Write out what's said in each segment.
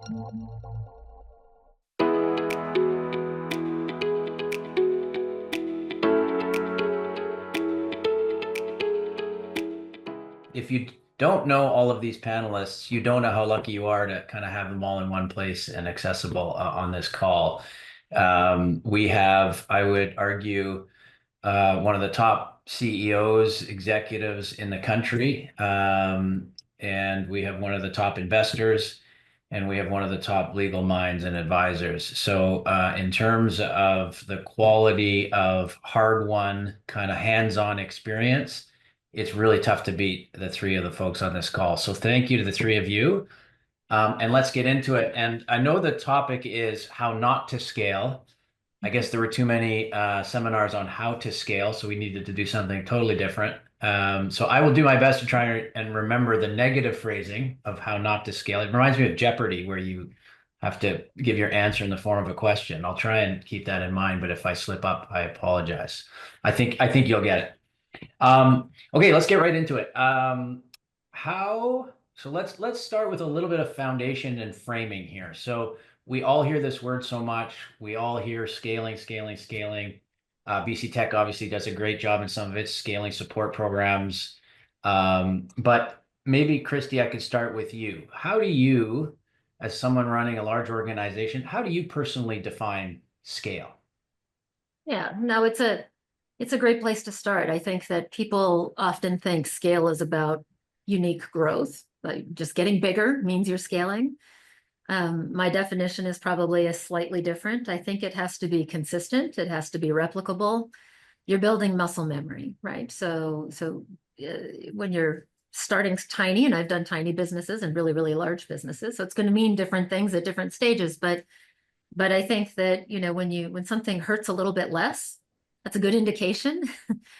If you don't know all of these panelists, you don't know how lucky you are to kind of have them all in one place and accessible on this call. We have, I would argue, one of the top CEOs, executives in the country, and we have one of the top investors, and we have one of the top legal minds and advisors. So, in terms of the quality of hard-won, kind of hands-on experience, it's really tough to beat the three of the folks on this call. So, thank you to the three of you. And let's get into it. And I know the topic is how not to scale. I guess there were too many seminars on how to scale, so we needed to do something totally different. So I will do my best to try and remember the negative phrasing of how not to scale. It reminds me of Jeopardy, where you have to give your answer in the form of a question. I'll try and keep that in mind, but if I slip up, I apologize. I think you'll get it. Okay, let's get right into it. So let's start with a little bit of foundation and framing here. So we all hear this word so much. We all hear scaling, scaling, scaling. BC Tech obviously does a great job in some of its scaling support programs. But maybe, Christy, I could start with you. How do you, as someone running a large organization, how do you personally define scale? Yeah, no, it's a great place to start. I think that people often think scale is about unique growth, like just getting bigger means you're scaling. My definition is probably a slightly different. I think it has to be consistent. It has to be replicable. You're building muscle memory, right? When you're starting tiny, and I've done tiny businesses and really, really large businesses, so it's going to mean different things at different stages. But I think that, when something hurts a little bit less, that's a good indication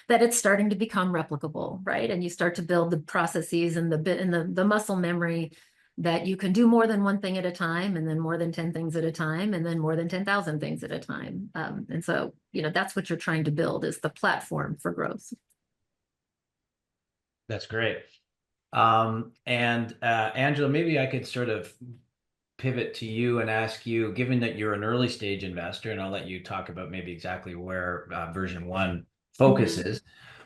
that it's starting to become replicable, right? And you start to build the processes and the muscle memory that you can do more than one thing at a time, and then more than 10 things at a time, and then more than 10,000 things at a time. And so, that's what you're trying to build, is the platform for growth. That's great. And Angela, maybe I could sort of pivot to you and ask you, given that you're an early stage investor, and I'll let you talk about maybe exactly where version one focuses,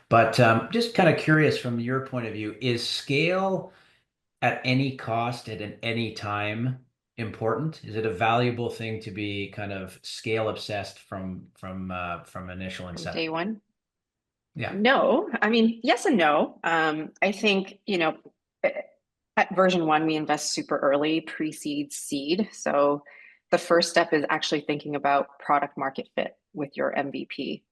but just kind of curious from your point of view, is scale at any cost at any time important? Is it a valuable thing to be kind of scale obsessed from initial inception? Day one? Yeah. No, I mean, yes and no. I think, at version one, we invest super early, pre-seed, seed. So the first step is actually thinking about product market fit with your MVP.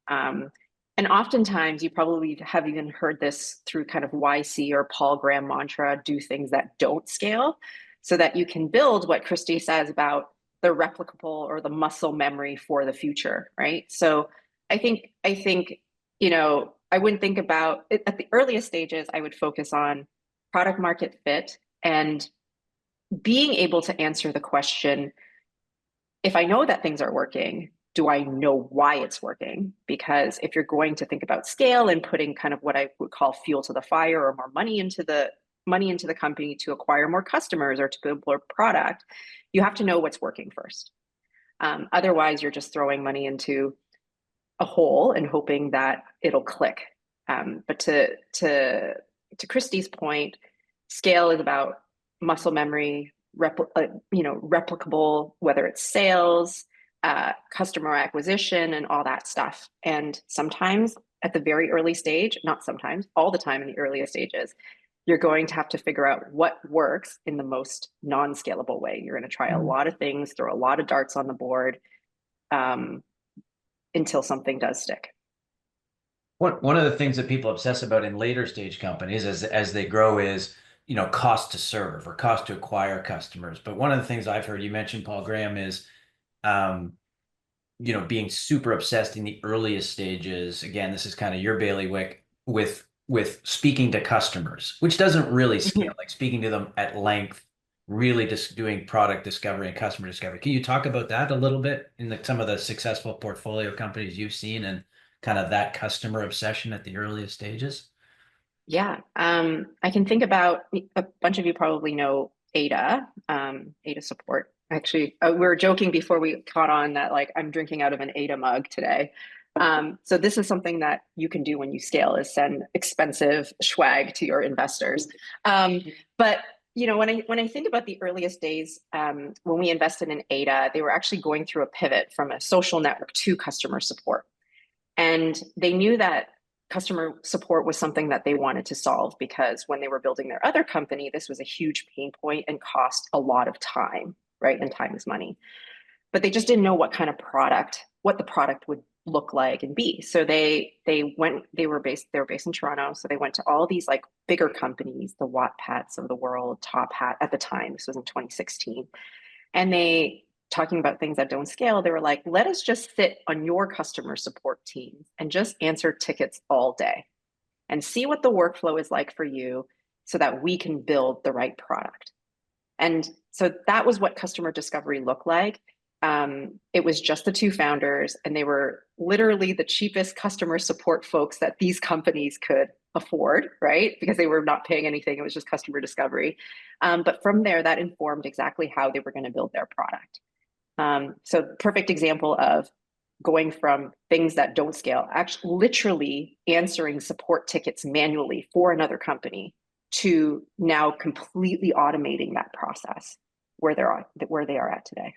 And oftentimes you probably have even heard this through kind of YC or Paul Graham mantra, do things that don't scale, so that you can build what Christy says about the replicable or the muscle memory for the future, right? So I think, I wouldn't think about it at the earliest stages. I would focus on product market fit and being able to answer the question, if I know that things are working, do I know why it's working? Because if you're going to think about scale and putting kind of what I would call fuel to the fire, or more money into the company to acquire more customers or to build more product, you have to know what's working first. Otherwise, you're just throwing money into a hole and hoping that it'll click. But to Christy's point, scale is about muscle memory, replicable, whether it's sales, customer acquisition, and all that stuff. And sometimes at the very early stage, not sometimes, all the time in the earliest stages, you're going to have to figure out what works in the most non-scalable way. You're going to try a lot of things, throw a lot of darts on the board, until something does stick. One of the things that people obsess about in later stage companies as they grow is, cost to serve or cost to acquire customers. But one of the things I've heard, you mentioned Paul Graham, is, being super obsessed in the earliest stages. Again, this is kind of your bailiwick with speaking to customers, which doesn't really scale, like speaking to them at length, really just doing product discovery and customer discovery. Can you talk about that a little bit in some of the successful portfolio companies you've seen, and kind of that customer obsession at the earliest stages? Yeah, I can think about a bunch of you probably know Ada, Ada Support Actually, we were joking before we caught on that like I'm drinking out of an Ada mug today. So this is something that you can do when you scale is send expensive swag to your investors. But you know, when I think about the earliest days, when we invested in Ada, they were actually going through a pivot from a social network to customer support. And they knew that customer support was something that they wanted to solve because when they were building their other company, this was a huge pain point and cost a lot of time, right? And time is money. But they just didn't know what the product would look like and be. So they were based in Toronto. So they went to all these like bigger companies, the Wattpats of the world, Top Hat at the time. This was in 2016. And they talking about things that don't scale, they were like, let us just sit on your customer support team and just answer tickets all day and see what the workflow is like for you so that we can build the right product. And so that was what customer discovery looked like. It was just the two founders, and they were literally the cheapest customer support folks that these companies could afford, right? Because they were not paying anything. It was just customer discovery. But from there, that informed exactly how they were going to build their product. So perfect example of going from things that don't scale, actually literally answering support tickets manually for another company to now completely automating that process where they are at today.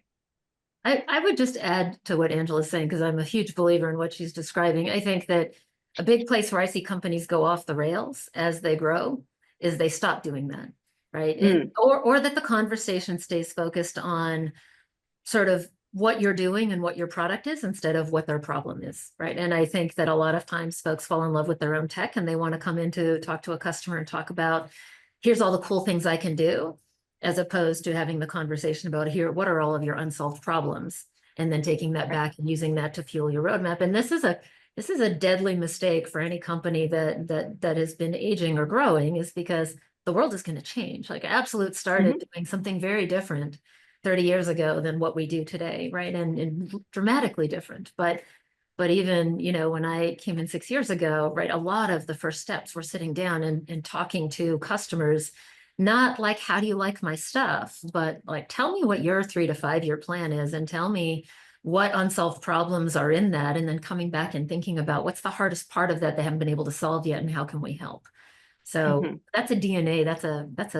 I would just add to what Angela's saying, because I'm a huge believer in what she's describing. I think that a big place where I see companies go off the rails as they grow is they stop doing that, right? Or that the conversation stays focused on sort of what you're doing and what your product is instead of what their problem is, right? And I think that a lot of times folks fall in love with their own tech and they want to come in to talk to a customer and talk about, here's all the cool things I can do, as opposed to having the conversation about here, what are all of your unsolved problems? And then taking that back and using that to fuel your roadmap. And this is a deadly mistake for any company that has been aging or growing, is because the world is going to change. Like Absolute started doing something very different 30 years ago than what we do today, right? And dramatically different. But even, you know, when I came in 6 years ago, right, a lot of the first steps were sitting down and talking to customers, not like, how do you like my stuff, but like, tell me what your 3 to 5 year plan is and tell me what unsolved problems are in that. And then coming back and thinking about what's the hardest part of that they haven't been able to solve yet and how can we help? So that's a DNA, that's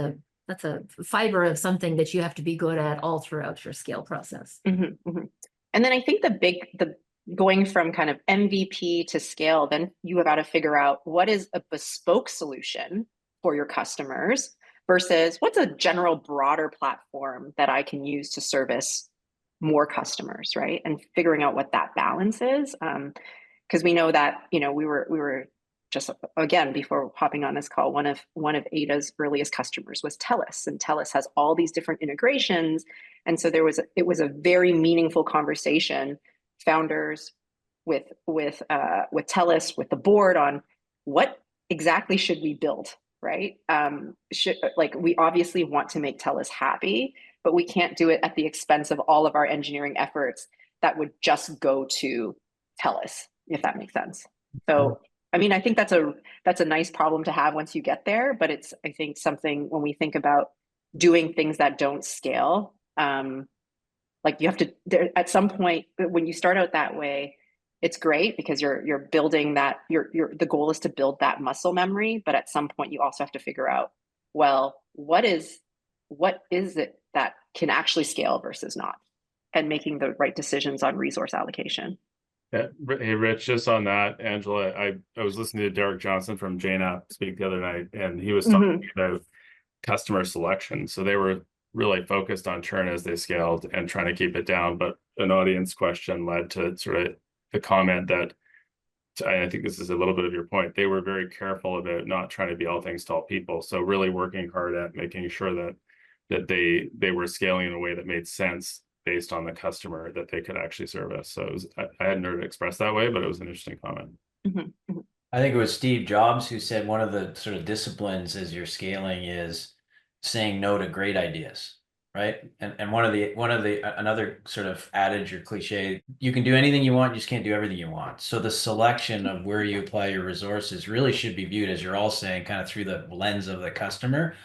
a fiber of something that you have to be good at all throughout your scale process. And then I think the going from kind of MVP to scale, then you have got to figure out what is a bespoke solution for your customers versus what's a general broader platform that I can use to service more customers, right? And figuring out what that balance is. Because we know that, you know, we were just, again, before hopping on this call, one of Ada's earliest customers was TELUS, and TELUS has all these different integrations. And so it was a very meaningful conversation, founders with TELUS, with the board, on what exactly should we build, right? We obviously want to make TELUS happy, but we can't do it at the expense of all of our engineering efforts that would just go to TELUS, if that makes sense. So, I mean, I think that's a nice problem to have once you get there, but it's, I think, something when we think about doing things that don't scale, like you have to, at some point when you start out that way, it's great because you're building that, the goal is to build that muscle memory, but at some point you also have to figure out, well, what is it that can actually scale versus not, and making the right decisions on resource allocation. Yeah. Hey, Rich, just on that, Angela, I was listening to Derek Johnson from JNAP speak the other night, and he was talking about customer selection. So they were really focused on churn as they scaled and trying to keep it down. But an audience question led to sort of the comment that, I think this is a little bit of your point, they were very careful about not trying to be all things to all people. So really working hard at making sure that they were scaling in a way that made sense based on the customer that they could actually service. So I hadn't heard it expressed that way, but it was an interesting comment. I think it was Steve Jobs who said one of the sort of disciplines as you're scaling is saying no to great ideas, right? And another sort of adage or cliche, you can do anything you want, you just can't do everything you want. So the selection of where you apply your resources really should be viewed, as you're all saying, kind of through the lens of the customer.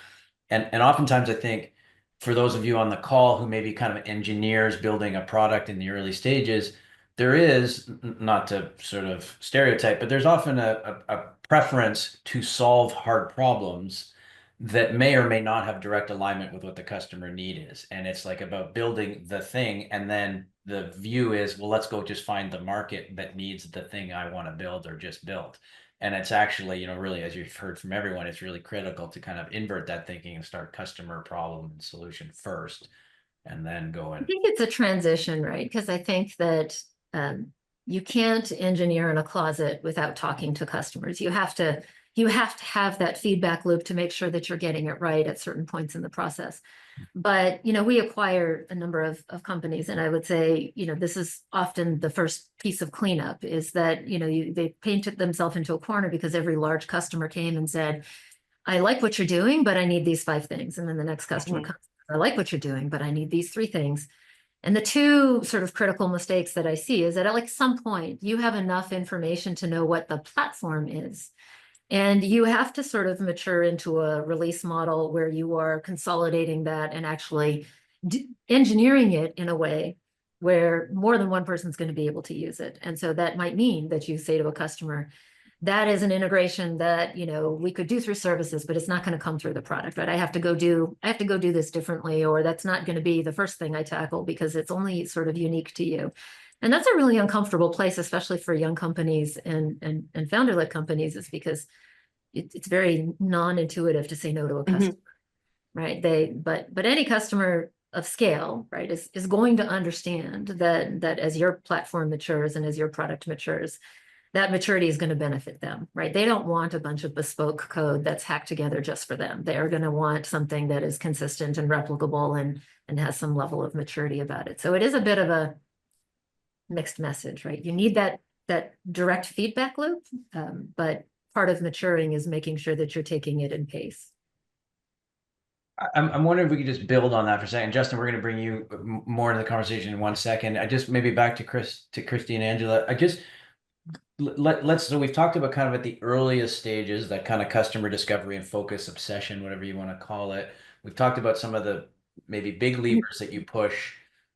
And oftentimes I think for those of you on the call who may be kind of engineers building a product in the early stages, there is, not to sort of stereotype, but there's often a preference to solve hard problems that may or may not have direct alignment with what the customer need is. And it's like about building the thing, and then the view is, well, let's go just find the market that needs the thing I want to build or just build. And it's actually, really, as you've heard from everyone, it's really critical to kind of invert that thinking and start customer problem and solution first, and then go I in. think it's a transition, right? Because I think that you can't engineer in a closet without talking to customers. You have to have that feedback loop to make sure that you're getting it right at certain points in the process. But, we acquire a number of companies, and I would say, this is often the first piece of cleanup, is that, they painted themselves into a corner because every large customer came and said, I like what you're doing, but I need these 5 things. And then the next customer comes, I like what you're doing, but I need these 3 things. And the 2 sort of critical mistakes that I see is that at like some point you have enough information to know what the platform is. And you have to sort of mature into a release model where you are consolidating that and actually engineering it in a way where more than one person's going to be able to use it. And so that might mean that you say to a customer, that is an integration that, we could do through services, but it's not going to come through the product, right? I have to go do this differently, or that's not going to be the first thing I tackle because it's only sort of unique to you. And that's a really uncomfortable place, especially for young companies and founder-led companies, is because it's very non-intuitive to say no to a customer, right? But any customer of scale, right, is going to understand that as your platform matures and as your product matures, that maturity is going to benefit them, right? They don't want a bunch of bespoke code that's hacked together just for them. They are going to want something that is consistent and replicable and has some level of maturity about it. So it is a bit of a mixed message, right? You need that direct feedback loop, but part of maturing is making sure that you're taking it in pace. I'm wondering if we could just build on that for a second. Justin, we're going to bring you more into the conversation in 1 second. I just maybe back to Christy and Angela. So we've talked about kind of at the earliest stages, that kind of customer discovery and focus, obsession, whatever you want to call it. We've talked about some of the maybe big levers that you push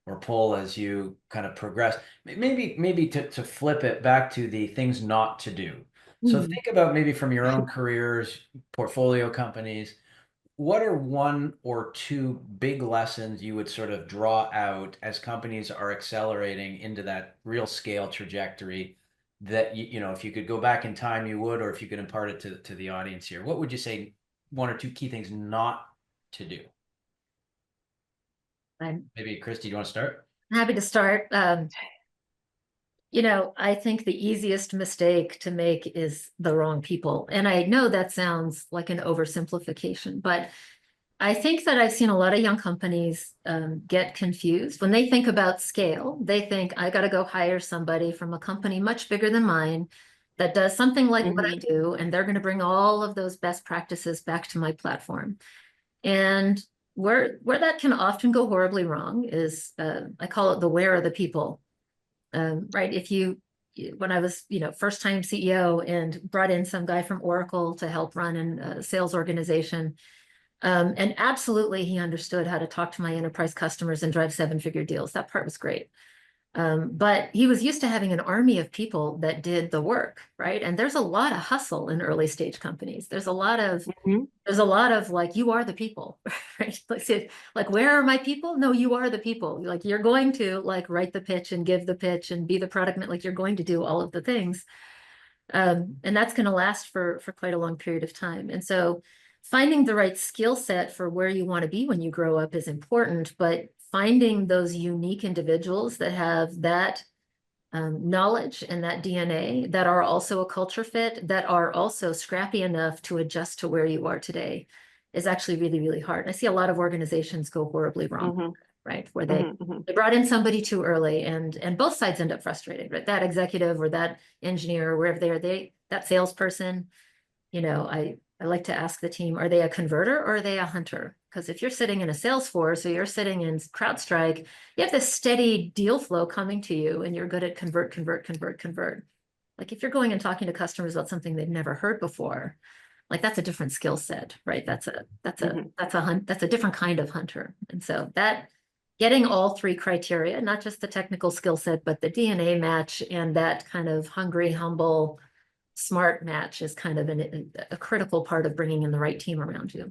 or pull as you kind of progress. Maybe to flip it back to the things not to do. So think about maybe from your own careers, portfolio companies, what are 1 or 2 big lessons you would sort of draw out as companies are accelerating into that real scale trajectory that, if you could go back in time, you would, or if you could impart it to the audience here, what would you say 1 or 2 key things not to do? Maybe Christy, do you want to start? I'm happy to start. I think the easiest mistake to make is the wrong people. And I know that sounds like an oversimplification, but I think that I've seen a lot of young companies get confused. When they think about scale, they think, I got to go hire somebody from a company much bigger than mine that does something like what I do, and they're going to bring all of those best practices back to my platform. And where that can often go horribly wrong is, I call it the where are the people. Right. When I was, first time CEO and brought in some guy from Oracle to help run a sales organization. And absolutely, he understood how to talk to my enterprise customers and drive 7-figure deals. That part was great. But he was used to having an army of people that did the work, right? And there's a lot of hustle in early stage companies. There's a lot of like, you are the people, right? Like, where are my people? No, you are the people. Like, you're going to like write the pitch and give the pitch and be the product, like you're going to do all of the things. And that's going to last for quite a long period of time. And so finding the right skill set for where you want to be when you grow up is important, but finding those unique individuals that have that knowledge and that DNA, that are also a culture fit, that are also scrappy enough to adjust to where you are today, is actually really, really hard. I see a lot of organizations go horribly wrong, right? Where they brought in somebody too early, and both sides end up frustrated, right? That executive or that engineer or wherever that salesperson, I like to ask the team, are they a converter or are they a hunter? Because if you're sitting in a Salesforce or you're sitting in CrowdStrike, you have this steady deal flow coming to you and you're good at convert. Like if you're going and talking to customers about something they've never heard before, like that's a different skill set, right? That's Mhm. a different kind of hunter. And so that getting all three criteria, not just the technical skill set, but the DNA match and that kind of hungry, humble, smart match is kind of a critical part of bringing in the right team around you.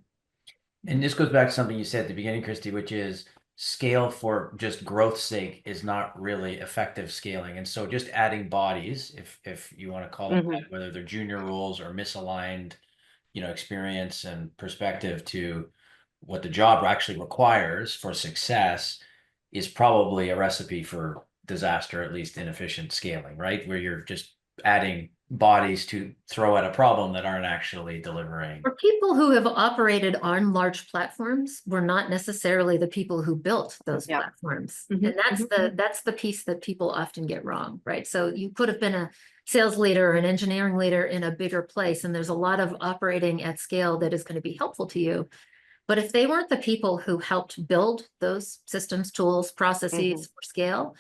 And this goes back to something you said at the beginning, Christy, which is scale for just growth's sake is not really effective scaling. And so just adding bodies, if you want to call it that, whether they're junior roles or misaligned, experience and perspective to what the job actually requires for success is probably a recipe for disaster, at least inefficient scaling, right? Where you're just adding bodies to throw at a problem that aren't actually delivering. For people who have operated on large platforms, were not necessarily the people who built those platforms. And that's the piece that people often get wrong, right? So you could have been a sales leader or an engineering leader in a bigger place, and there's a lot of operating at scale that is going to be helpful to you. But if they weren't the people who helped build those systems, tools, processes for scale,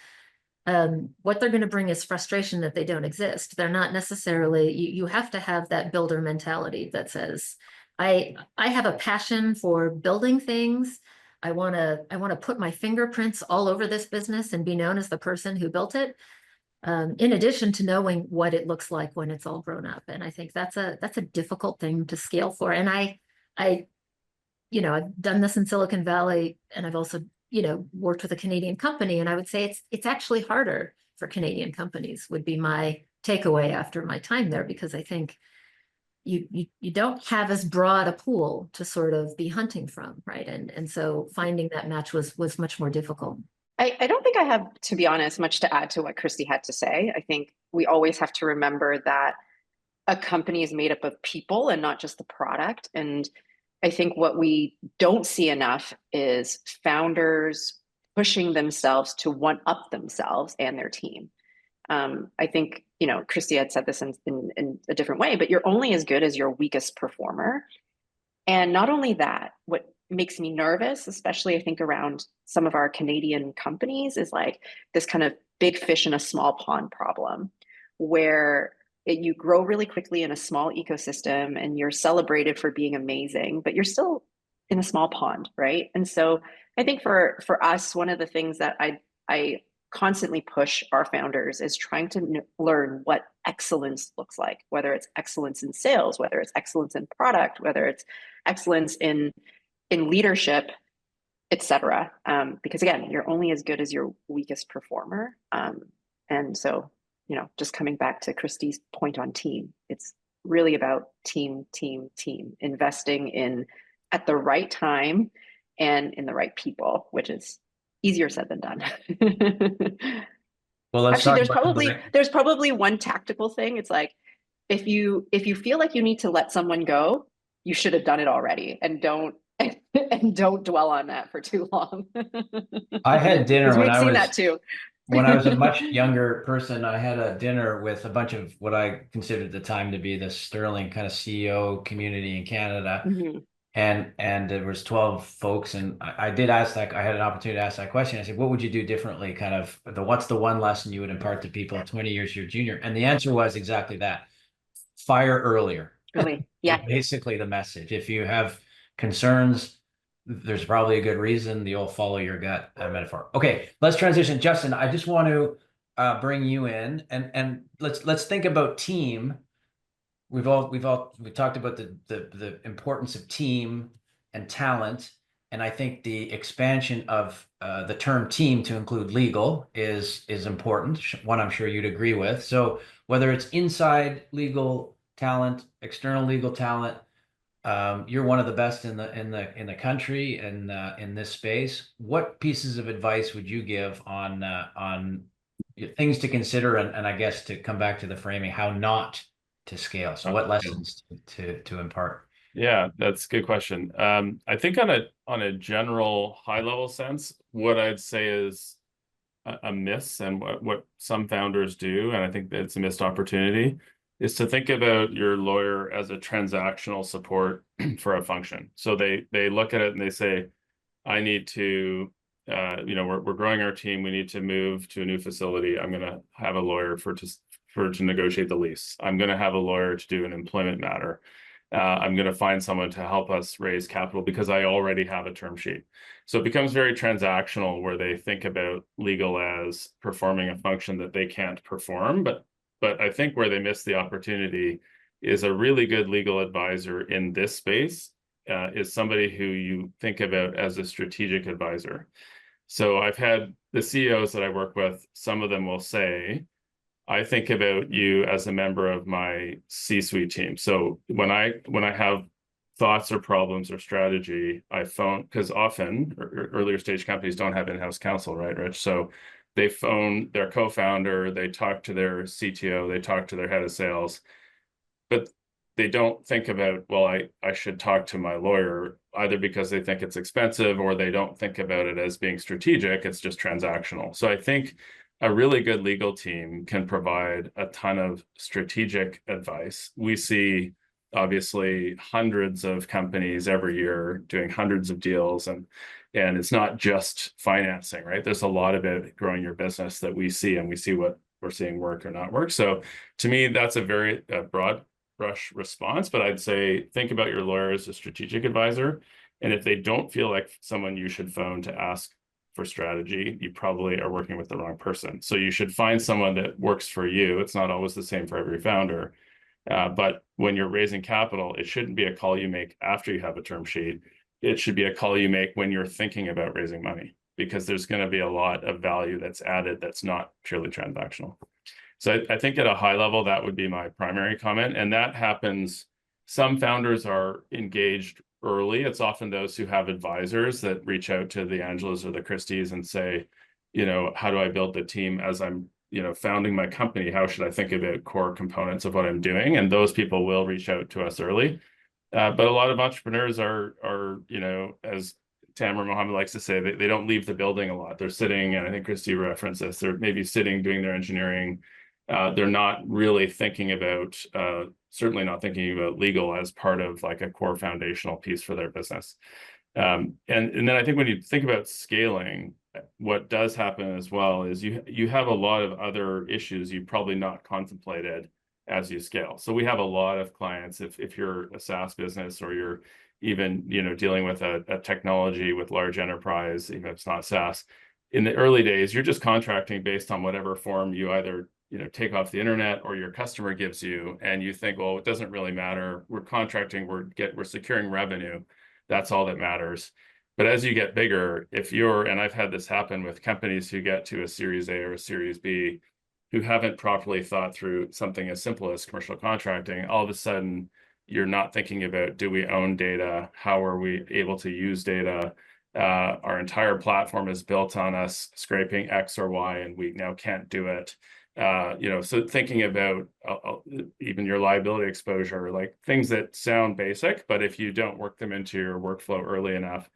what they're going to bring is frustration that they don't exist. They're not necessarily, you have to have that builder mentality that says, I have a passion for building things. I want to put my fingerprints all over this business and be known as the person who built it. In addition to knowing what it looks like when it's all grown up. And I think that's a difficult thing to scale for. And I've done this in Silicon Valley, and I've also, worked with a Canadian company, and I would say it's actually harder for Canadian companies would be my takeaway after my time there, because I think you don't have as broad a pool to sort of be hunting from, right? And so finding that match was much more difficult. I don't think I have, to be honest, much to add to what Christy had to say. I think we always have to remember that a company is made up of people and not just the product. And I think what we don't see enough is founders pushing themselves to one up themselves and their team. I think, Christy had said this in a different way, but you're only as good as your weakest performer. And not only that, what makes me nervous, especially I think around some of our Canadian companies, is like this kind of big fish in a small pond problem, where you grow really quickly in a small ecosystem and you're celebrated for being amazing, but you're still in a small pond, right? And so I think for us, one of the things that I constantly push our founders is trying to learn what excellence looks like, whether it's excellence in sales, whether it's excellence in product, whether it's excellence in leadership, etc. Because again, you're only as good as your weakest performer. And so, just coming back to Christy's point on team, it's really about team, investing in at the right time and in the right people, which is easier said than done. Well, let's actually, talk there's probably one tactical thing. It's like, if you feel like you need to let someone go, you should have done it already, and don't dwell on that for too long. I had dinner when we've I seen was that too. when I was a much younger person. I had a dinner with a bunch of what I considered at the time to be the sterling kind of CEO community in Canada. And there was 12 folks, and I did ask that. I had an opportunity to ask that question. I said, what would you do differently? Kind of what's the one lesson you would impart to people 20 years your junior? And the answer was exactly that. Fire earlier. Really? Yeah. Basically the message. If you have concerns, there's probably a good reason. You'll follow your gut metaphor. Okay, let's transition. Justin, I just want to bring you in, and let's think about team. We talked about the importance of team and talent, and I think the expansion of the term team to include legal is important. One I'm sure you'd agree with. So whether it's inside legal talent, external legal talent, you're one of the best in the country and in this space. What pieces of advice would you give on things to consider, and I guess to come back to the framing, how not to scale? So what lessons to impart? Yeah, that's a good question. I think on a general high level sense, what I'd say is a miss, and what some founders do, and I think that it's a missed opportunity, is to think about your lawyer as a transactional support for a function. So they look at it and they say, I need to, we're growing our team. We need to move to a new facility. I'm going to have a lawyer to negotiate the lease. I'm going to have a lawyer to do an employment matter. I'm going to find someone to help us raise capital because I already have a term sheet. So it becomes very transactional, where they think about legal as performing a function that they can't perform. But I think where they miss the opportunity is a really good legal advisor in this space is somebody who you think about as a strategic advisor. So I've had the CEOs that I work with, some of them will say, I think about you as a member of my C-suite team. So when I have thoughts or problems or strategy, I phone, because often earlier stage companies don't have in-house counsel, right, Rich? So they phone their co-founder, they talk to their CTO, they talk to their head of sales, but they don't think about, well, I should talk to my lawyer, either because they think it's expensive or they don't think about it as being strategic. It's just transactional. So I think a really good legal team can provide a ton of strategic advice. We see obviously hundreds of companies every year doing hundreds of deals, and it's not just financing, right? There's a lot about growing your business that we see, and we see what we're seeing work or not work. So to me, that's a very broad brush response, but I'd say think about your lawyer as a strategic advisor. And if they don't feel like someone you should phone to ask for strategy, you probably are working with the wrong person. So you should find someone that works for you. It's not always the same for every founder. But when you're raising capital, it shouldn't be a call you make after you have a term sheet. It should be a call you make when you're thinking about raising money, because there's going to be a lot of value that's added that's not purely transactional. So I think at a high level, that would be my primary comment. And that happens, some founders are engaged early. It's often those who have advisors that reach out to the Angelas or the Christies and say, how do I build the team as I'm, founding my company? How should I think about core components of what I'm doing? And those people will reach out to us early. But a lot of entrepreneurs are, as Tamara Mohammed likes to say, they don't leave the building a lot. They're sitting, and I think Christy referenced this, they're maybe sitting doing their engineering. They're not really thinking about, certainly not thinking about legal as part of like a core foundational piece for their business. And then I think when you think about scaling, what does happen as well is you have a lot of other issues you probably not contemplated as you scale. So we have a lot of clients, if you're a SaaS business or you're even dealing with a technology with large enterprise, even if it's not SaaS, in the early days, you're just contracting based on whatever form you either take off the internet or your customer gives you, and you think, well, it doesn't really matter. We're contracting, we're securing revenue. That's all that matters. But as you get bigger, and I've had this happen with companies who get to a Series A or a Series B, who haven't properly thought through something as simple as commercial contracting, all of a sudden you're not thinking about, do we own data? How are we able to use data? Our entire platform is built on us scraping X or Y, and we now can't do it. So thinking about even your liability exposure, like things that sound basic, but if you don't work them into your workflow early enough,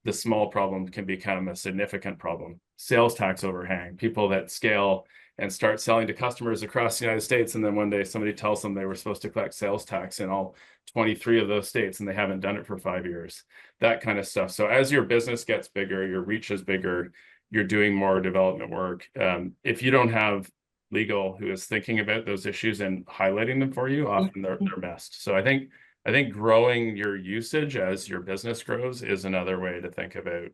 the small problem can become a significant problem. Sales tax overhang, people that scale and start selling to customers across the United States, and then one day somebody tells them they were supposed to collect sales tax in all 23 of those states, and they haven't done it for 5 years. That kind of stuff. So as your business gets bigger, your reach is bigger, you're doing more development work. If you don't have legal who is thinking about those issues and highlighting them for you, often they're missed. So I think growing your usage as your business grows is another way to think about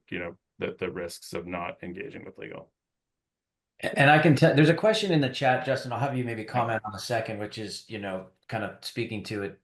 the risks of not engaging with legal. And I can tell there's a question in the chat, Justin. I'll have you maybe comment on a second, which is kind of speaking to it.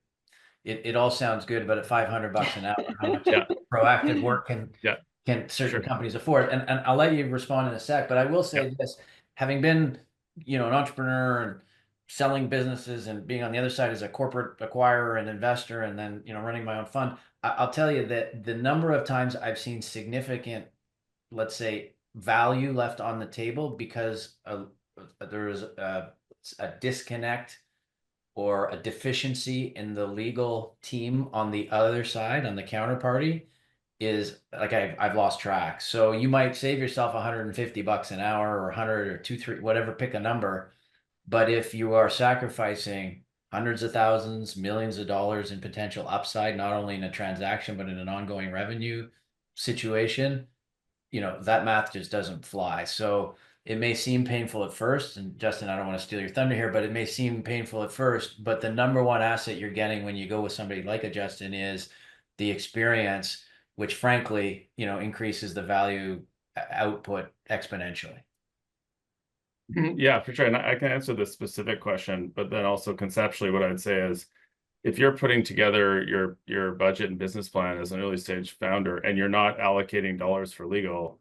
It all sounds good, but at $500 an hour, how much proactive work can certain companies afford? And I'll let you respond in a sec, but I will say this: having been an entrepreneur and selling businesses and being on the other side as a corporate acquirer and investor, and then running my own fund, I'll tell you that the number of times I've seen significant, let's say, value left on the table because there is a disconnect or a deficiency in the legal team on the other side, on the counterparty, is like I've lost track. So you might save yourself $150 an hour or 100 or 2, 3, whatever, pick a number. But if you are sacrificing hundreds of thousands, millions of dollars in potential upside, not only in a transaction, but in an ongoing revenue situation, that math just doesn't fly. So it may seem painful at first, and Justin, I don't want to steal your thunder here, but it may seem painful at first, but the number one asset you're getting when you go with somebody like a Justin is the experience, which frankly, increases the value output exponentially. Yeah, for sure. And I can answer this specific question, but then also conceptually, what I'd say is, if you're putting together your budget and business plan as an early stage founder and you're not allocating dollars for legal,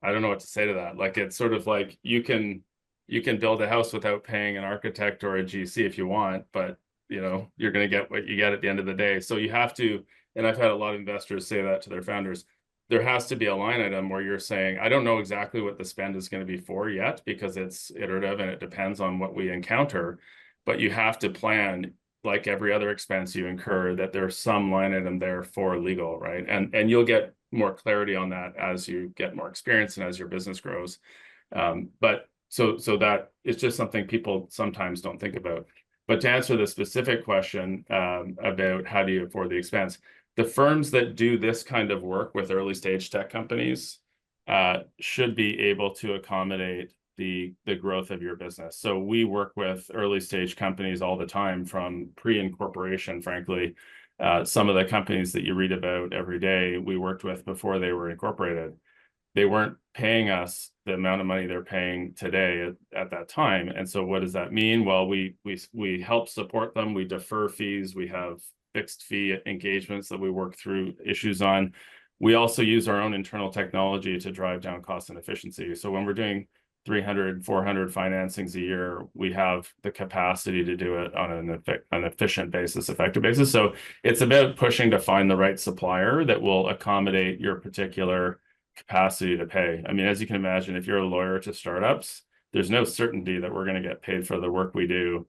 I don't know what to say to that. Like, it's sort of like you can build a house without paying an architect or a GC if you want, but you're going to get what you get at the end of the day. So you have to, and I've had a lot of investors say that to their founders, there has to be a line item where you're saying, I don't know exactly what the spend is going to be for yet, because it's iterative and it depends on what we encounter, but you have to plan, like every other expense you incur, that there's some line item there for legal, right? And you'll get more clarity on that as you get more experience and as your business grows. But so that it's just something people sometimes don't think about. But to answer the specific question about how do you afford the expense, the firms that do this kind of work with early stage tech companies should be able to accommodate the growth of your business. So we work with early stage companies all the time, from pre-incorporation, frankly. Some of the companies that you read about every day, we worked with before they were incorporated. They weren't paying us the amount of money they're paying today at that time. And so what does that mean? Well, we help support them. We defer fees. We have fixed fee engagements that we work through issues on. We also use our own internal technology to drive down cost and efficiency. So when we're doing 300, 400 financings a year, we have the capacity to do it on an efficient basis, effective basis. So it's about pushing to find the right supplier that will accommodate your particular capacity to pay. I mean, as you can imagine, if you're a lawyer to startups, there's no certainty that we're going to get paid for the work we do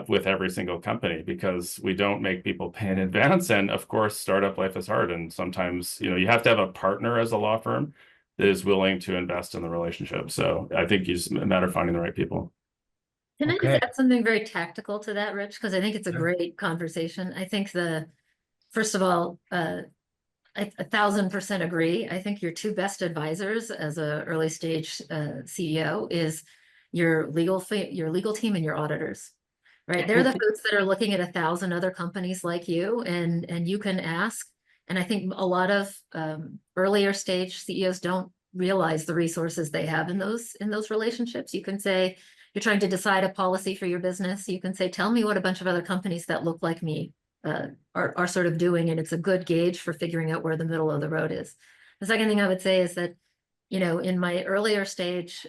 with every single company, because we don't make people pay in advance. And of course, startup life is hard. And sometimes, you have to have a partner as a law firm that is willing to invest in the relationship. So I think it's a matter of finding the right people. Can I just add something very tactical to that, Rich? Because I think it's a great conversation. I think first of all, I 1000% agree. I think your two best advisors as a early stage CEO is your legal team and your auditors, right? They're the folks that are looking at 1,000 other companies like you, and you can ask. And I think a lot of earlier stage CEOs don't realize the resources they have in those relationships. You can say, you're trying to decide a policy for your business. You can say, tell me what a bunch of other companies that look like me are sort of doing, and it's a good gauge for figuring out where the middle of the road is. The second thing I would say is that, in my earlier stage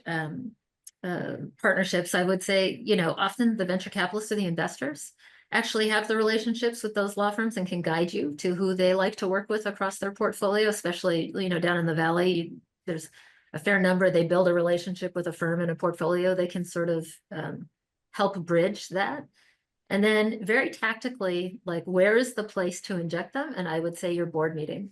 partnerships, I would say, often the venture capitalists or the investors actually have the relationships with those law firms and can guide you to who they like to work with across their portfolio, especially, down in the Valley. There's a fair number, they build a relationship with a firm and a portfolio, they can sort of help bridge that. And then very tactically, like, where is the place to inject them? And I would say your board meeting,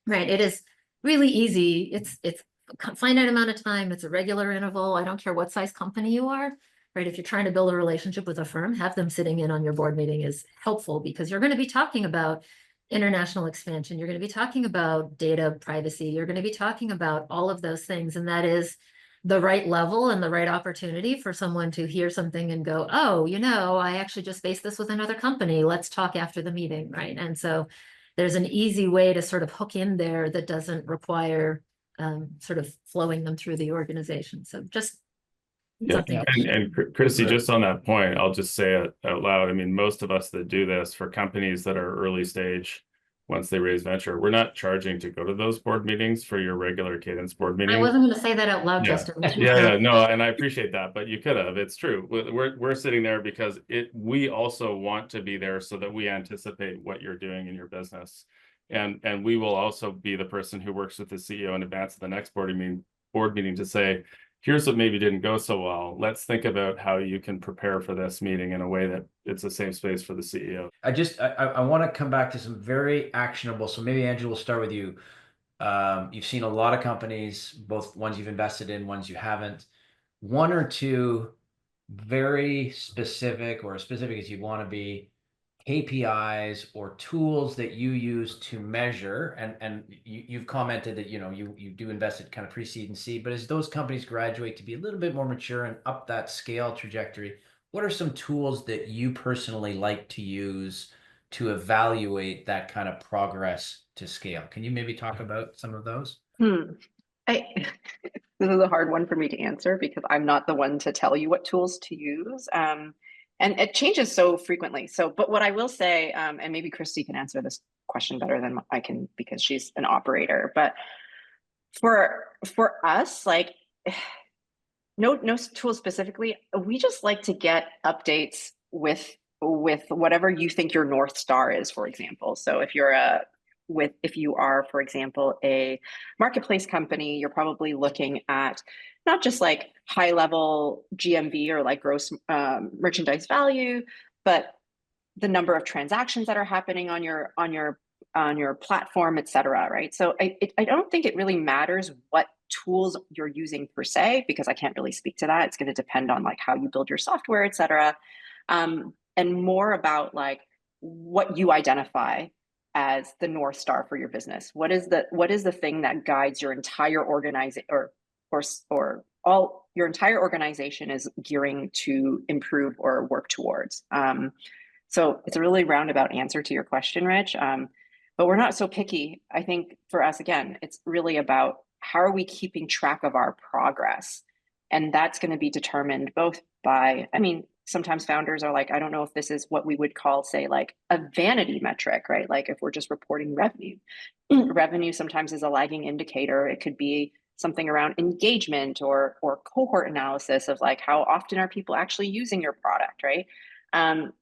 right? It is really easy. It's a finite amount of time. It's a regular interval. I don't care what size company you are, right? If you're trying to build a relationship with a firm, have them sitting in on your board meeting is helpful, because you're going to be talking about international expansion. You're going to be talking about data privacy. You're going to be talking about all of those things. And that is the right level and the right opportunity for someone to hear something and go, oh, I actually just faced this with another company. Let's talk after the meeting, right? And so there's an easy way to sort of hook in there that doesn't require sort of flowing them through the organization. So just something. And Christy, just on that point, I'll just say it out loud. I mean, most of us that do this for companies that are early stage, once they raise venture, we're not charging to go to those board meetings for your regular cadence board meeting. I wasn't going to say that out loud, Justin. No, and I appreciate that, but you could have. It's true. We're sitting there because we also want to be there so that we anticipate what you're doing in your business, and we will also be the person who works with the CEO in advance of the next board meeting to say, here's what maybe didn't go so well. Let's think about how you can prepare for this meeting in a way that it's a safe space for the CEO. I want to come back to some very actionable. So maybe Andrew, we'll start with you. You've seen a lot of companies, both ones you've invested in, ones you haven't. One or two very specific, or as specific as you want to be, KPIs or tools that you use to measure, and you've commented that you do invest at kind of pre-seed and seed, but as those companies graduate to be a little bit more mature and up that scale trajectory, what are some tools that you personally like to use to evaluate that kind of progress to scale? Can you maybe talk about some of those? I this is a hard one for me to answer because I'm not the one to tell you what tools to use. And it changes so frequently. So, but what I will say, and maybe Christy can answer this question better than I can because she's an operator. But for us, like no tool specifically, we just like to get updates with whatever you think your North Star is, for example. So if you are, for example, a marketplace company, you're probably looking at not just like high level GMV or like gross merchandise value, but the number of transactions that are happening on your platform, et cetera, right? So I don't think it really matters what tools you're using per se, because I can't really speak to that. It's going to depend on like how you build your software, et cetera. And more about like what you identify as the North Star for your business. What is the thing that guides your entire organization or all your entire organization is gearing to improve or work towards? So it's a really roundabout answer to your question, Rich. But we're not so picky. I think for us, again, it's really about how are we keeping track of our progress? And that's going to be determined both by, I mean, sometimes founders are like, I don't know if this is what we would call, say, like a vanity metric, right? Like if we're just reporting revenue. Revenue sometimes is a lagging indicator. It could be something around engagement or cohort analysis of like, how often are people actually using your product, right?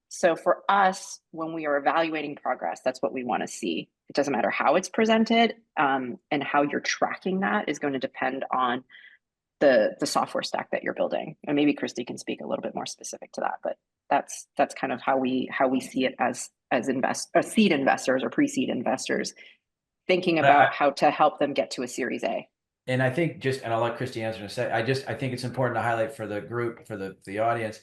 So for us, when we are evaluating progress, that's what we want to see. It doesn't matter how it's presented, and how you're tracking that is going to depend on the software stack that you're building. And maybe Christy can speak a little bit more specific to that, but that's kind of how we see it as seed investors or pre-seed investors, thinking about how to help them get to a Series A. And I think and I'll let Christy answer in a sec. I think it's important to highlight for the group, for the audience,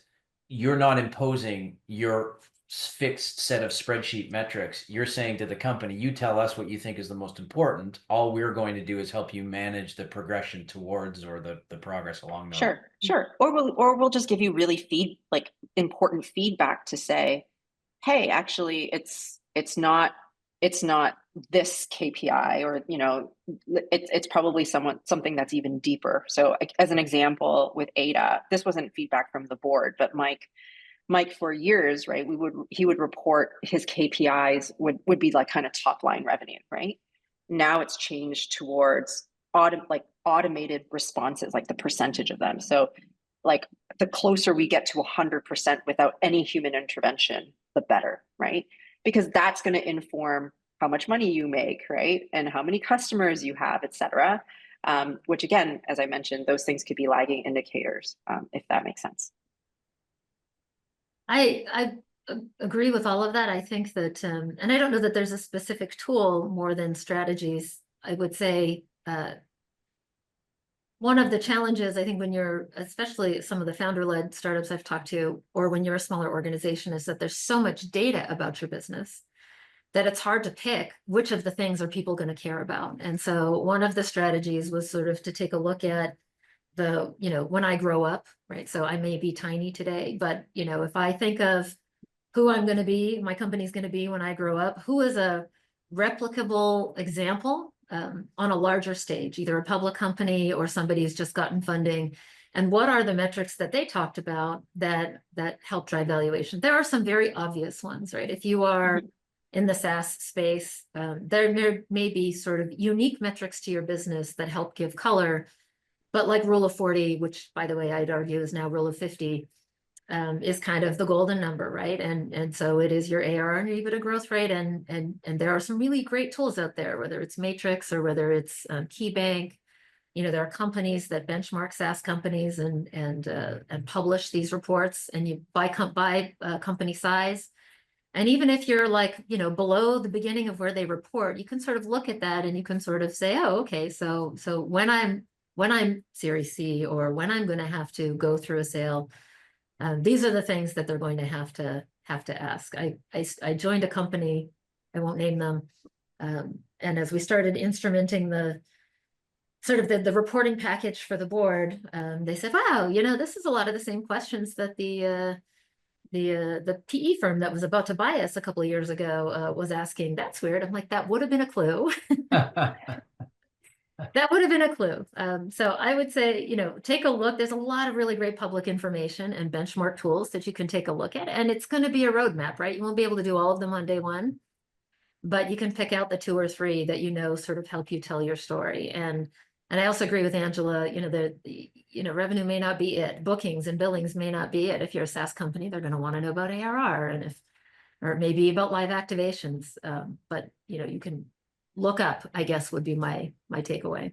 you're not imposing your fixed set of spreadsheet metrics. You're saying to the company, you tell us what you think is the most important. All we're going to do is help you manage the progression towards or the progress along those. Sure. Or we'll just give you really important feedback to say, hey, actually it's not this KPI, or it's probably something that's even deeper. So as an example with Ada, this wasn't feedback from the board, but Mike for years, right, he would report his KPIs would be like kind of top line revenue, right? Now it's changed towards automated responses, like the percentage of them. So like the closer we get to 100% without any human intervention, the better, right? Because that's going to inform how much money you make, right? And how many customers you have, et cetera. Which again, as I mentioned, those things could be lagging indicators, if that makes sense. I agree with all of that. I think that, and I don't know that there's a specific tool more than strategies. I would say one of the challenges, I think, when you're, especially some of the founder-led startups I've talked to, or when you're a smaller organization, is that there's so much data about your business that it's hard to pick which of the things are people going to care about. And so one of the strategies was sort of to take a look at when I grow up, right? So I may be tiny today, but if I think of who I'm going to be, my company's going to be when I grow up, who is a replicable example on a larger stage, either a public company or somebody who's just gotten funding, and what are the metrics that they talked about that help drive valuation? There are some very obvious ones, right? If you are in the SaaS space, there may be sort of unique metrics to your business that help give color. But like Rule of 40, which by the way, I'd argue is now Rule of 50, is kind of the golden number, right? And so it is your ARR and your EBITDA growth rate. And there are some really great tools out there, whether it's Matrix or whether it's KeyBank. There are companies that benchmark SaaS companies and publish these reports, and you by company size. And even if you're below the beginning of where they report, you can sort of look at that and you can sort of say, oh, okay, so when I'm Series C, or when I'm going to have to go through a sale, these are the things that they're going to have to have to ask. I joined a company, I won't name them. And as we started instrumenting the sort of the reporting package for the board, they said, wow, this is a lot of the same questions that the PE firm that was about to buy us a couple of years ago was asking. That's weird. I'm like, that would have been a clue. That would have been a clue. So I would say, take a look. There's a lot of really great public information and benchmark tools that you can take a look at. And it's going to be a roadmap, right? You won't be able to do all of them on day one, but you can pick out the 2 or 3 that sort of help you tell your story. And I also agree with Angela, revenue may not be it. Bookings and billings may not be it. If you're a SaaS company, they're going to want to know about ARR or maybe about live activations. But you can look up, I guess, would be my takeaway.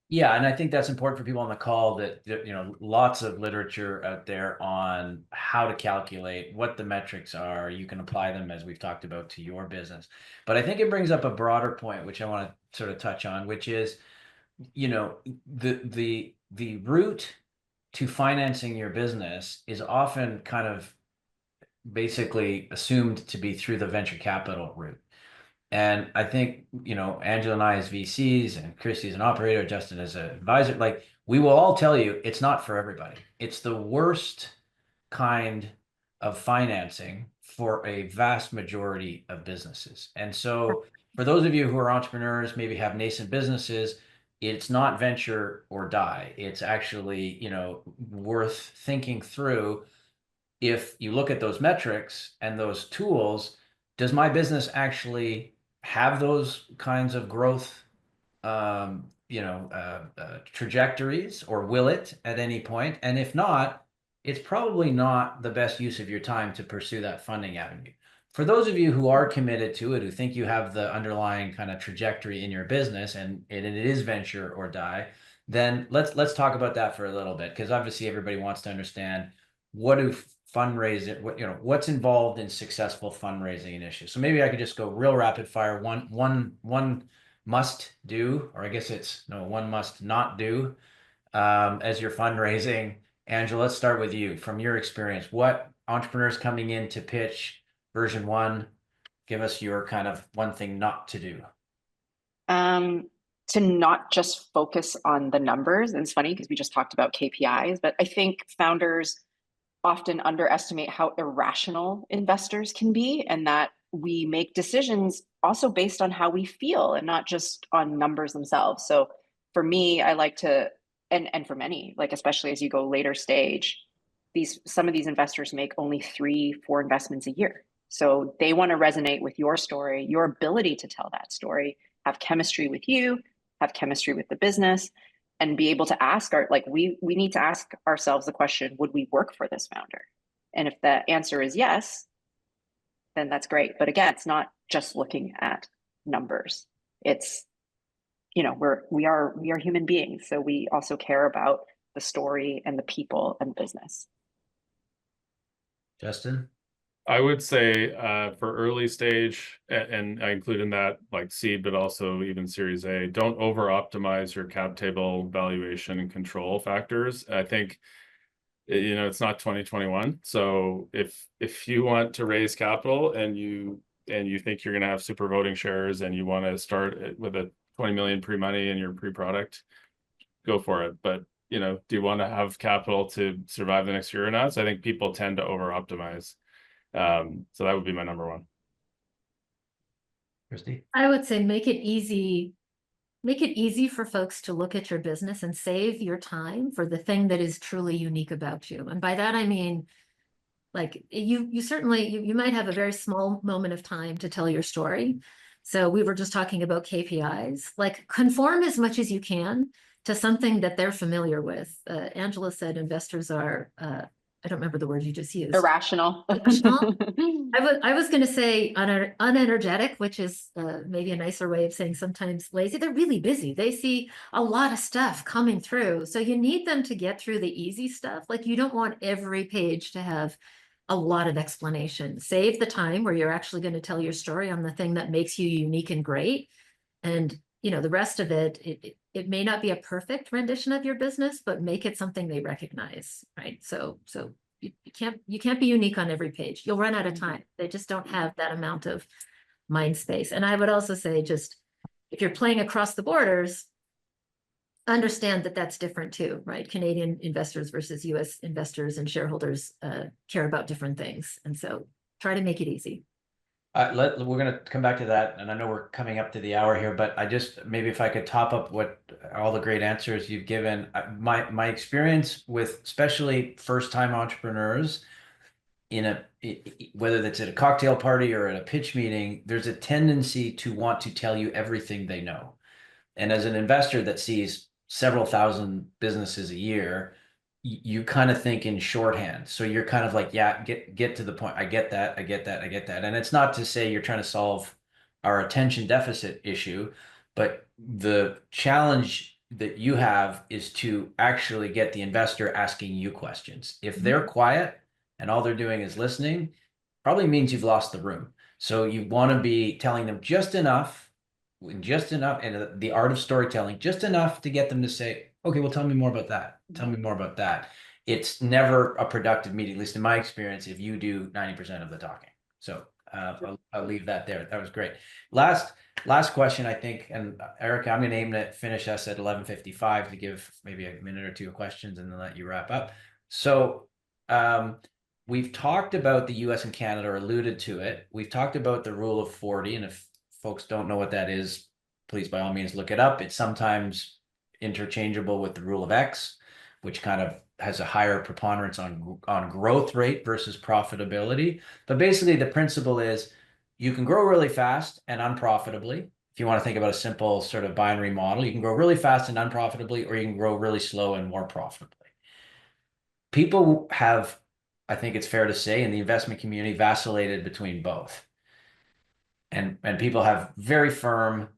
Yeah, and I think that's important for people on the call that lots of literature out there on how to calculate what the metrics are. You can apply them, as we've talked about, to your business. But I think it brings up a broader point, which I want to sort of touch on, which is, the route to financing your business is often kind of basically assumed to be through the venture capital route. And I think, Angela and I as VCs and Christy as an operator, Justin as an advisor, like we will all tell you it's not for everybody. It's the worst kind of financing for a vast majority of businesses. And so for those of you who are entrepreneurs, maybe have nascent businesses, it's not venture or die. It's actually, worth thinking through. If you look at those metrics and those tools, does my business actually have those kinds of growth, trajectories, or will it at any point? And if not, it's probably not the best use of your time to pursue that funding avenue. For those of you who are committed to it, who think you have the underlying kind of trajectory in your business and it is venture or die, then let's talk about that for a little bit, because obviously everybody wants to understand what's involved in successful fundraising initiatives. So maybe I could just go real rapid fire. One must do, or I guess one must not do, as you're fundraising. Angela, let's start with you. From your experience, what entrepreneurs coming in to pitch version 1, give us your kind of one thing not to do. To not just focus on the numbers. And it's funny because we just talked about KPIs, but I think founders often underestimate how irrational investors can be, and that we make decisions also based on how we feel and not just on numbers themselves. So for me, I like to, and for many, like especially as you go later stage, some of these investors make only 3-4 investments a year. So they want to resonate with your story, your ability to tell that story, have chemistry with you, have chemistry with the business, and be able to ask we need to ask ourselves the question, would we work for this founder? And if the answer is yes, then that's great. But again, it's not just looking at numbers. It's, we are human beings. So we also care about the story and the people and business. Justin? I would say for early stage, and I include in that like seed, but also even Series A, don't over optimize your cap table valuation and control factors. I think, it's not 2021. So if you want to raise capital and you think you're going to have super voting shares and you want to start with a 20 million pre-money in your pre-product, go for it. But do you want to have capital to survive the next year or not? So I think people tend to over optimize. So that would be my number 1. Christy? I would say make it easy for folks to look at your business and save your time for the thing that is truly unique about you. And by that, I mean, like you certainly, you might have a very small moment of time to tell your story. So we were just talking about KPIs, like conform as much as you can to something that they're familiar with. Angela said investors are, I don't remember the word you just used. Irrational. Irrational? I was going to say unenergetic, which is maybe a nicer way of saying sometimes lazy. They're really busy. They see a lot of stuff coming through. So you need them to get through the easy stuff. Like you don't want every page to have a lot of explanation. Save the time where you're actually going to tell your story on the thing that makes you unique and great. And the rest of it may not be a perfect rendition of your business, but make it something they recognize, right? So you can't be unique on every page. You'll run out of time. They just don't have that amount of mind space. And I would also say, just if you're playing across the borders, understand that that's different too, right? Canadian investors versus US investors and shareholders care about different things. And so try to make it easy. We're going to come back to that, and I know we're coming up to the hour here, but I just, maybe if I could top up what all the great answers you've given. My experience with especially first-time entrepreneurs whether that's at a cocktail party or at a pitch meeting, there's a tendency to want to tell you everything they know. And as an investor that sees several thousand businesses a year, you kind of think in shorthand. So you're kind of like, yeah, get to the point. I get that. And it's not to say you're trying to solve our attention deficit issue, but the challenge that you have is to actually get the investor asking you questions. If they're quiet and all they're doing is listening, probably means you've lost the room. So you want to be telling them just enough, and the art of storytelling, just enough to get them to say, okay, well, tell me more about that. Tell me more about that. It's never a productive meeting, at least in my experience, if you do 90% of the talking. So I'll leave that there. That was great. Last question, I think, and Erica, I'm going to aim to finish us at 11:55 to give maybe a minute or two of questions and then let you wrap up. So we've talked about the US and Canada, or alluded to it. We've talked about the rule of 40. And if folks don't know what that is, please, by all means, look it up. It's sometimes interchangeable with the rule of X, which kind of has a higher preponderance on growth rate versus profitability. But basically, the principle is you can grow really fast and unprofitably. If you want to think about a simple sort of binary model, you can grow really fast and unprofitably, or you can grow really slow and more profitably. People have, I think it's fair to say, in the investment community, vacillated between both. And people have very firm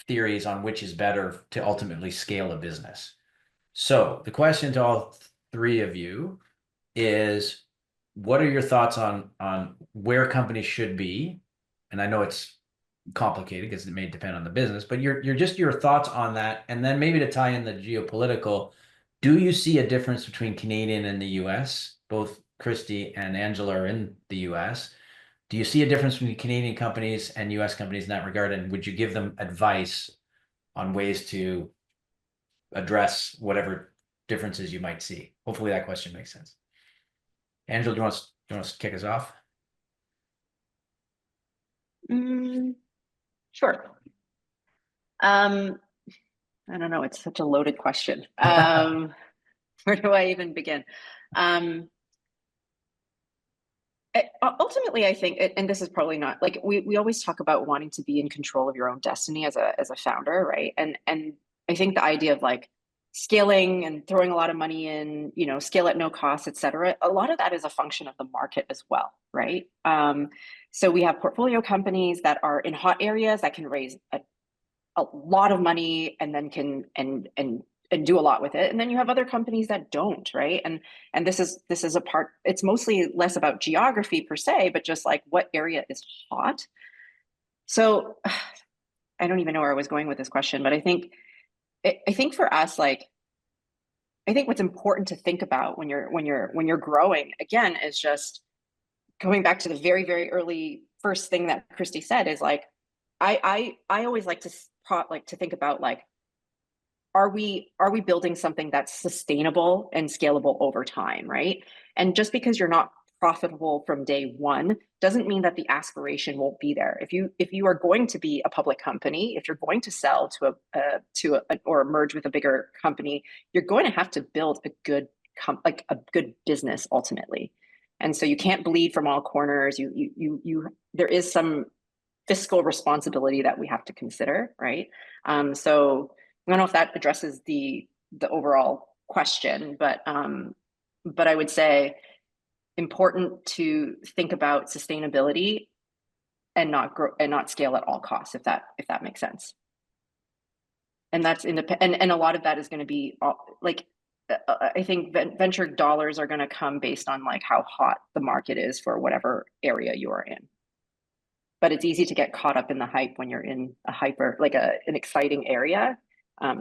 theories on which is better to ultimately scale a business. So the question to all three of you is, what are your thoughts on where companies should be? And I know it's complicated because it may depend on the business, but your thoughts on that. And then maybe to tie in the geopolitical, do you see a difference between Canadian and the US? Both Christy and Angela are in the US. Do you see a difference between Canadian companies and US companies in that regard? And would you give them advice on ways to address whatever differences you might see? Hopefully that question makes sense. Angela, do you want to kick us off? Sure. I don't know. It's such a loaded question. Where do I even begin? Ultimately, I think, and this is probably not like we always talk about wanting to be in control of your own destiny as a founder, right? And I think the idea of like scaling and throwing a lot of money in, scale at no cost, et cetera, a lot of that is a function of the market as well, right? So we have portfolio companies that are in hot areas that can raise a lot of money and then can and do a lot with it. And then you have other companies that don't, right? And this is a part, it's mostly less about geography per se, but just like what area is hot. So I don't even know where I was going with this question, but I think for us, like, I think what's important to think about when you're growing, again, is just going back to the very, very early first thing that Christy said is like, I always like to think about like, are we building something that's sustainable and scalable over time, right? And just because you're not profitable from day one doesn't mean that the aspiration won't be there. If you are going to be a public company, if you're going to sell or merge with a bigger company, you're going to have to build a good business ultimately. And so you can't bleed from all corners. There is some fiscal responsibility that we have to consider, right? So I don't know if that addresses the overall question, but I would say important to think about sustainability and not grow and not scale at all costs, if that makes sense. And that's independent, and a lot of that is going to be like, I think venture dollars are going to come based on like how hot the market is for whatever area you are in. But it's easy to get caught up in the hype when you're in an exciting area.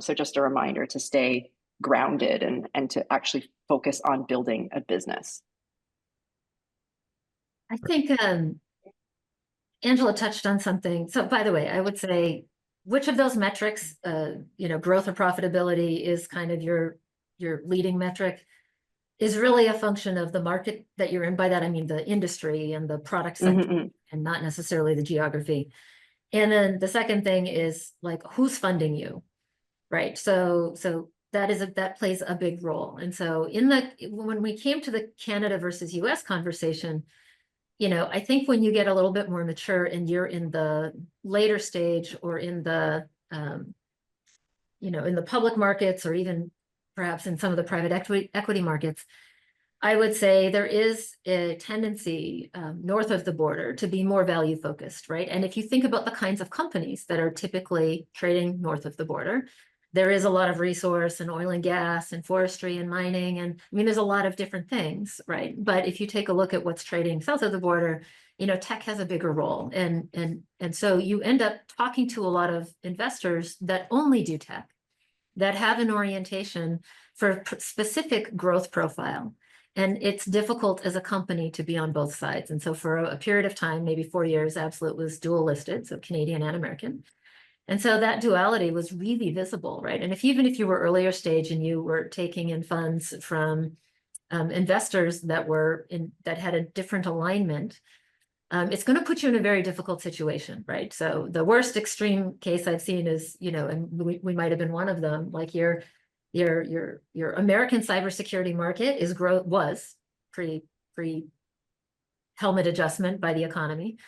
So just a reminder to stay grounded and to actually focus on building a business. I think Angela touched on something. So by the way, I would say which of those metrics, growth or profitability is kind of your leading metric is really a function of the market that you're in. By that, I mean the industry and the product sector and not necessarily the geography. And then the second thing is like, who's funding you, right? So that plays a big role. And so when we came to the Canada versus US conversation, I think when you get a little bit more mature and you're in the later stage or in the, in the public markets or even perhaps in some of the private equity markets, I would say there is a tendency north of the border to be more value focused, right? And if you think about the kinds of companies that are typically trading north of the border, there is a lot of resource and oil and gas and forestry and mining. And I mean, there's a lot of different things, right? But if you take a look at what's trading south of the border, tech has a bigger role. And so you end up talking to a lot of investors that only do tech, that have an orientation for a specific growth profile. And it's difficult as a company to be on both sides. And so for a period of time, maybe 4 years, Absolute was dual listed, so Canadian and American. And so that duality was really visible, right? And even if you were earlier stage and you were taking in funds from investors that had a different alignment, it's going to put you in a very difficult situation, right? So the worst extreme case I've seen is, and we might have been one of them, like your American cybersecurity market was pre helmet adjustment by the economy,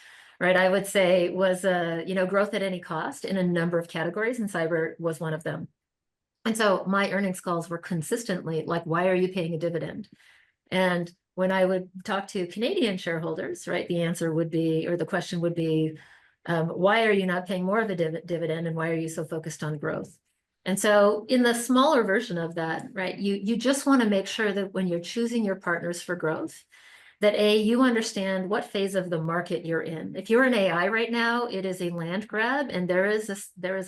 right? I would say was growth at any cost in a number of categories, and cyber was one of them. And so my earnings calls were consistently like, why are you paying a dividend? And when I would talk to Canadian shareholders, right, the answer would be, or the question would be, why are you not paying more of a dividend, and why are you so focused on growth? And so in the smaller version of that, right, you just want to make sure that when you're choosing your partners for growth, that you understand what phase of the market you're in. If you're in AI right now, it is a land grab, and there is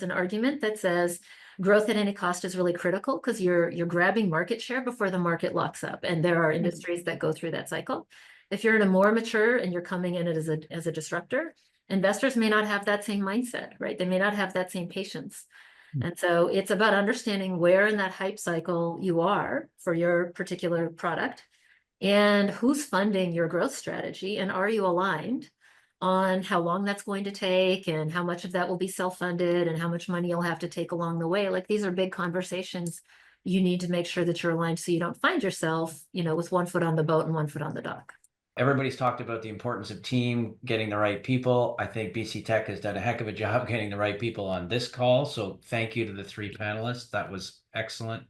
an argument that says growth at any cost is really critical because you're grabbing market share before the market locks up, and there are industries that go through that cycle. If you're in a more mature and you're coming in as a disruptor, investors may not have that same mindset, right? They may not have that same patience. And so it's about understanding where in that hype cycle you are for your particular product and who's funding your growth strategy, and are you aligned on how long that's going to take and how much of that will be self-funded and how much money you'll have to take along the way. Like, these are big conversations. You need to make sure that you're aligned so you don't find yourself, with one foot on the boat and one foot on the dock. Everybody's talked about the importance of team, getting the right people. I think BC Tech has done a heck of a job getting the right people on this call. So thank you to the 3 panelists. That was excellent.